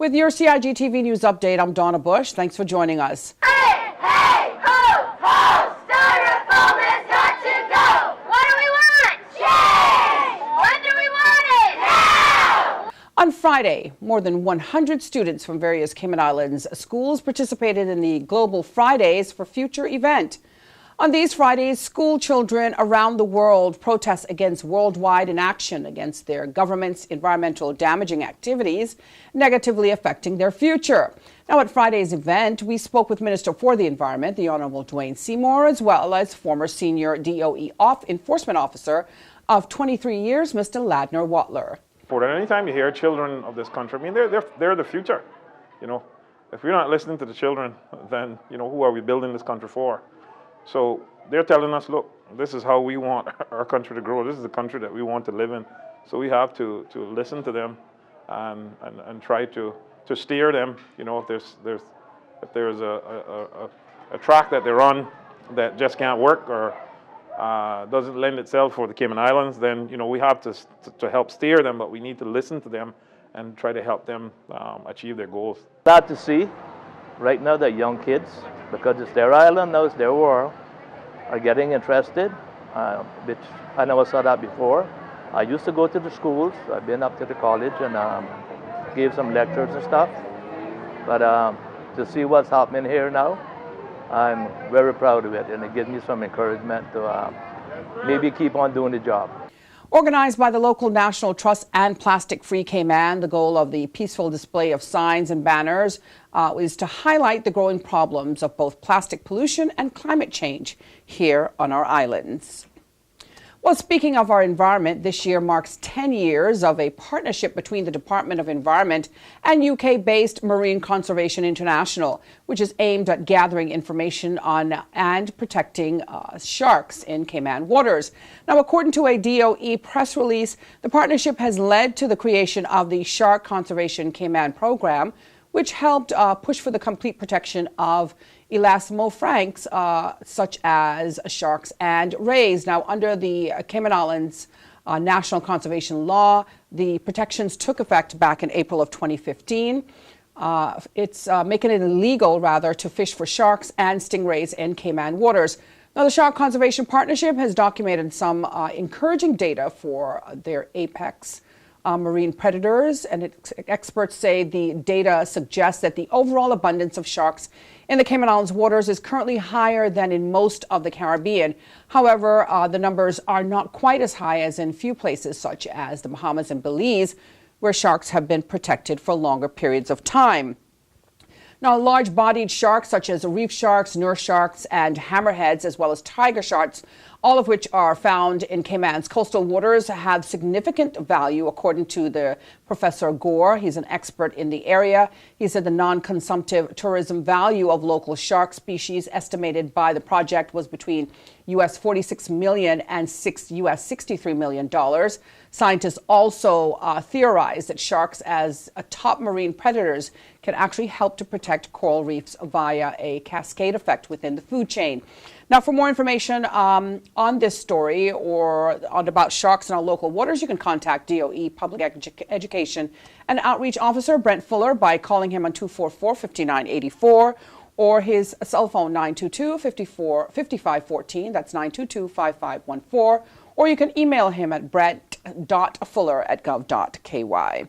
With your CIGTV News Update, I'm Donna Bush. Thanks for joining us. Hey, hey, ho, ho, styrofoam has got to go. What do we want? Change! When do we want it? Now! On Friday, more than 100 students from various Cayman Islands schools participated in the Global Fridays for Future event. On these Fridays, school children around the world protest against worldwide inaction against their government's environmental damaging activities, negatively affecting their future. Now, at Friday's event, we spoke with Minister for the Environment, the Honorable DWAYNE SEYMOUR, as well as former senior DOE enforcement officer of 23 years, Mr. LADNER WATLER. Anytime you hear children of this country, I mean, they're the future. You know, if we're not listening to the children, then, you know, who are we building this country for? So they're telling us, look, this is how we want our country to grow. This is the country that we want to live in. So we have to listen to them and try to steer them. You know, if there's a track that they're on that just can't work or doesn't lend itself for the Cayman Islands, then, you know, we have to help steer them, but we need to listen to them and try to help them achieve their goals. Glad to see right now that young kids, because it's their island now, it's their world, are getting interested, which I never saw that before. I used to go to the schools. I've been up to the college and gave some lectures and stuff. But to see what's happening here now, I'm very proud of it, and it gives me some encouragement to maybe keep on doing the job. Organized by the local National Trust and Plastic Free Cayman, the goal of the peaceful display of signs and banners is to highlight the growing problems of both plastic pollution and climate change here on our islands. Well, speaking of our environment, this year marks 10 years of a partnership between the Department of Environment and UK-based Marine Conservation International, which is aimed at gathering information on and protecting sharks in Cayman waters. Now, according to a DOE press release, the partnership has led to the creation of the Shark Conservation Cayman program, which helped push for the complete protection of elasmopranks, such as sharks and rays. Now, under the Cayman Islands National Conservation Law, the protections took effect back in April of 2015. It's making it illegal, rather, to fish for sharks and stingrays in Cayman waters. Now, the Shark Conservation Partnership has documented some encouraging data for their apex marine predators, and experts say the data suggests that the overall abundance of sharks in the Cayman Islands waters is currently higher than in most of the Caribbean. However, the numbers are not quite as high as in few places such as the Bahamas and Belize, where sharks have been protected for longer periods of time. Now, large-bodied sharks such as reef sharks, nurse sharks, and hammerheads, as well as tiger sharks, all of which are found in Cayman's coastal waters, have significant value, according to the Professor Gore. He's an expert in the area. He said the non-consumptive tourism value of local shark species estimated by the project was between US $46 million and US $63 million. Scientists also theorize that sharks as top marine predators can actually help to protect coral reefs via a cascade effect within the food chain. Now, for more information on this story or about sharks in our local waters, you can contact DOE Public Education and Outreach Officer Brent Fuller by calling him on 244-5984 or his cell phone 922-5514. That's 922-5514. Or you can email him at brent.fuller@gov.ky.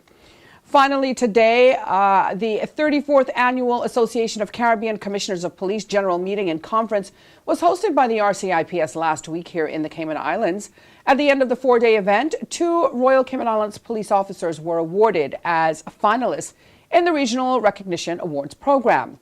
Finally, today, the 34th Annual Association of Caribbean Commissioners of Police General Meeting and Conference was hosted by the RCIPS last week here in the Cayman Islands. At the end of the four-day event, 2 Royal Cayman Islands police officers were awarded as finalists in the Regional Recognition Awards program.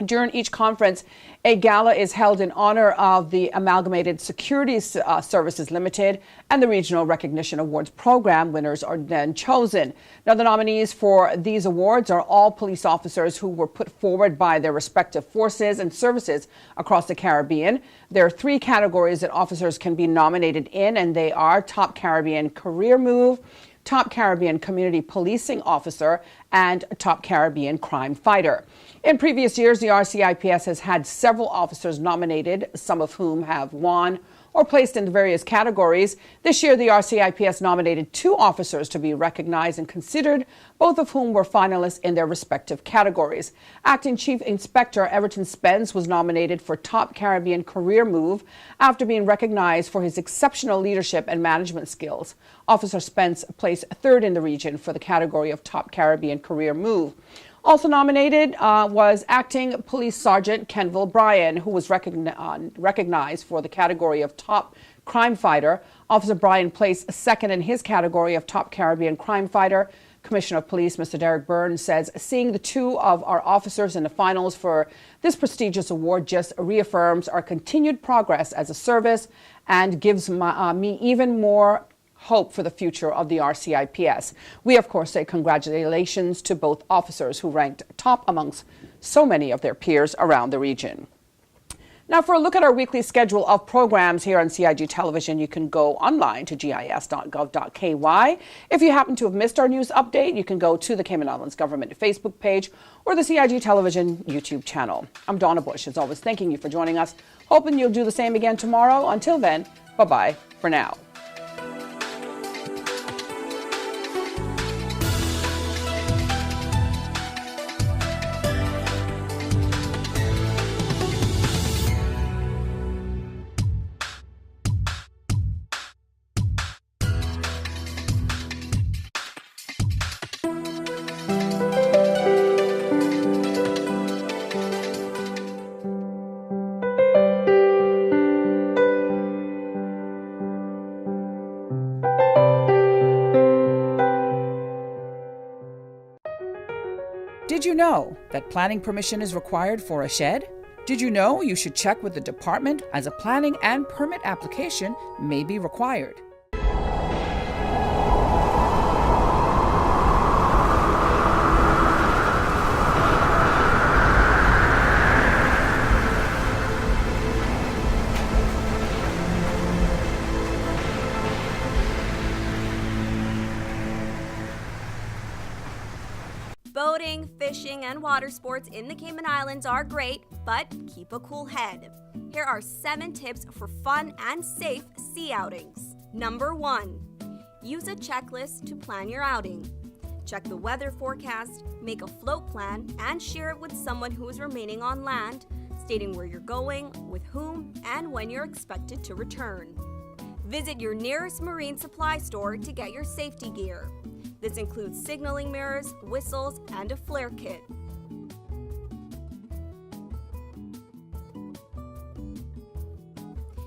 During each conference, a gala is held in honor of the Amalgamated Securities Services Limited, and the Regional Recognition Awards program winners are then chosen. Now, the nominees for these awards are all police officers who were put forward by their respective forces and services across the Caribbean. There are 3 categories that officers can be nominated in, and they are Top Caribbean Career Move, Top Caribbean Community Policing Officer, and Top Caribbean Crime Fighter. In previous years, the RCIPS has had several officers nominated, some of whom have won or placed in the various categories. This year, the RCIPS nominated 2 officers to be recognized and considered, both of whom were finalists in their respective categories. Acting Chief Inspector Everton Spence was nominated for Top Caribbean Career Move after being recognized for his exceptional leadership and management skills. Officer Spence placed 3rd in the region for the category of Top Caribbean Career Move. Also nominated was Acting Police Sergeant Kenville Bryan, who was recognized for the category of Top Crime Fighter. Officer Bryan placed 2nd in his category of Top Caribbean Crime Fighter. Commissioner of Police, Mr. Derek Burns, says seeing the 2 of our officers in the finals for this prestigious award just reaffirms our continued progress as a service and gives me even more hope for the future of the RCIPS. We, of course, say congratulations to both officers who ranked top amongst so many of their peers around the region. Now, for a look at our weekly schedule of programs here on CIG Television, you can go online to gis.gov.ky. If you happen to have missed our news update, you can go to the Cayman Islands Government Facebook page or the CIG Television YouTube channel. I'm Donna Bush, as always, thanking you for joining us. Hoping you'll do the same again tomorrow. Until then, bye-bye for now. Did you know that planning permission is required for a shed? Did you know you should check with the department as a planning and permit application may be required? Boating, fishing, and water sports in the Cayman Islands are great, but keep a cool head. Here are 7 tips for fun and safe sea outings. Number 1. Use a checklist to plan your outing. Check the weather forecast, make a float plan, and share it with someone who is remaining on land, stating where you're going, with whom, and when you're expected to return. Visit your nearest marine supply store to get your safety gear. This includes signaling mirrors, whistles, and a flare kit.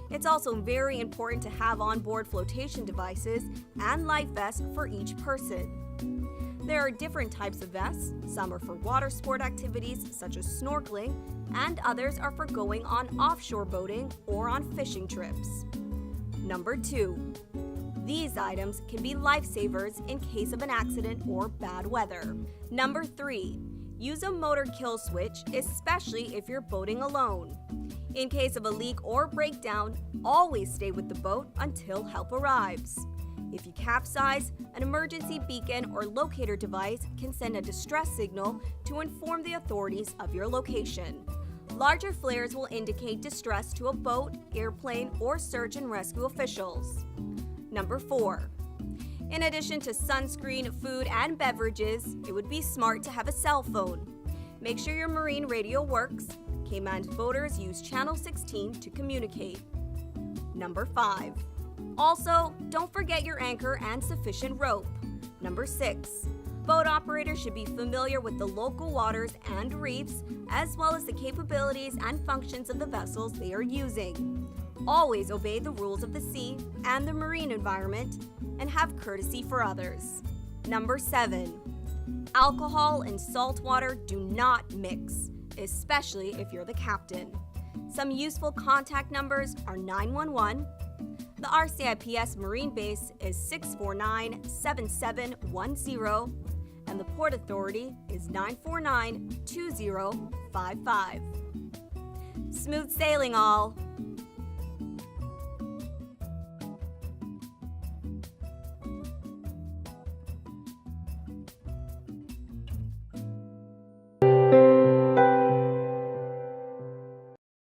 It's also very important to have onboard flotation devices and life vests for each person. There are different types of vests. Some are for water sport activities such as snorkeling, and others are for going on offshore boating or on fishing trips. Number 2. These items can be lifesavers in case of an accident or bad weather. Number 3. Use a motor kill switch, especially if you're boating alone. In case of a leak or breakdown, always stay with the boat until help arrives. If you capsize, an emergency beacon or locator device can send a distress signal to inform the authorities of your location. Larger flares will indicate distress to a boat, airplane, or search and rescue officials. Number 4. In addition to sunscreen, food, and beverages, it would be smart to have a cell phone. Make sure your marine radio works. Cayman's boaters use Channel 16 to communicate. Number 5. Also, don't forget your anchor and sufficient rope. Number 6. Boat operators should be familiar with the local waters and reefs, as well as the capabilities and functions of the vessels they are using. Always obey the rules of the sea and the marine environment, and have courtesy for others. Number 7. Alcohol and salt water do not mix, especially if you're the captain. Some useful contact numbers are 911. The RCIPS Marine Base is 649-7710, and the Port Authority is 949-2055. Smooth sailing, all!